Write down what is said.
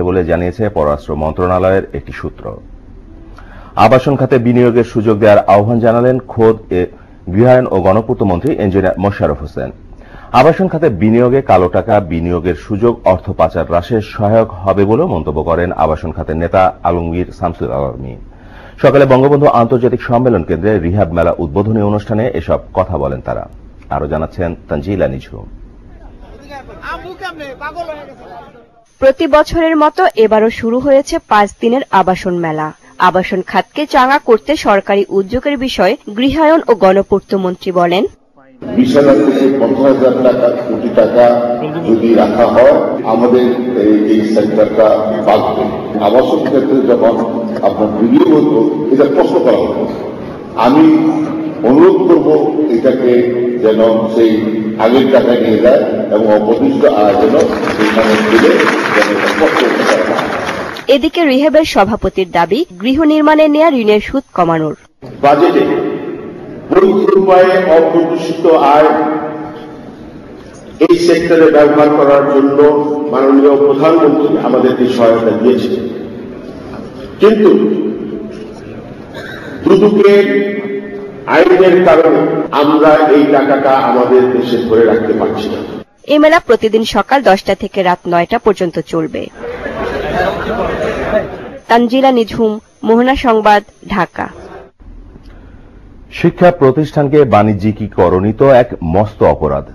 বলে জানিয়েছে পররাষ্ট্র মন্ত্রণালয়ের একটি সূত্র। আবাসন খাতে বিনিয়োগের সুযোগ দেওয়ার আহ্বান জানালেন খোদ গৃহায়ন ও গণপূর্ত মন্ত্রী ইঞ্জিনিয়ার মোশাররফ হোসেন। আবাসন খাতে বিনিয়োগে কালো টাকা বিনিয়োগের সুযোগ অর্থ পাচার হ্রাসে সহায়ক হবে বলেও মন্তব্য করেন আবাসন খাতের নেতা আলমগীর শামসুল আলমী। সকালে বঙ্গবন্ধু আন্তর্জাতিক সম্মেলন কেন্দ্রে রিহাব মেলা উদ্বোধনী অনুষ্ঠানে এসব কথা বলেন তারা। আরো জানাচ্ছেন তানজিলা নিঝুম। প্রতি বছরের মতো এবারও শুরু হয়েছে 5 দিনের আবাসন মেলা। আবাসন খাতকে চাঙা করতে সরকারি উদ্যোগের বিষয়ে গৃহায়ন ও গণপূর্ত মন্ত্রী বলেন, 20,000 থেকে 15,000 কোটি টাকা যদি রাখা হয় আমাদের এই সেক্টরটা বাড়বে। আবাসন ক্ষেত্রে যখন আপনার বিনিয়োগ হতো এটা প্রশ্ন করা হতো। আমি অনুরোধ করব এটাকে যেন সেই আগের টাকায় নিয়ে যায় এবং অবশিষ্ট আয় যেন সেখানে দিলে স্পষ্ট করতে পারে। এদিকে রিহেবের সভাপতির দাবি গৃহ নির্মাণে নেওয়া ঋণের সুদ কমানোর। বাজেটে বৈধ উপায়ে অপ্রত্যাশিত আয় এই সেক্টরে ব্যবহার করার জন্য মাননীয় প্রধানমন্ত্রী আমাদেরকে সহায়তা দিয়েছে, কিন্তু দুদকের আইনের কারণে আমরা এই টাকাটা আমাদের দেশে ধরে রাখতে পারছি না। এই মেলা প্রতিদিন সকাল 10টা থেকে রাত 9টা পর্যন্ত চলবে। তানজিলা নিঝুম, মোহনা সংবাদ, ঢাকা। শিক্ষা প্রতিষ্ঠানকে বাণিজ্যিকীকরণই তো এক মস্ত অপরাধ।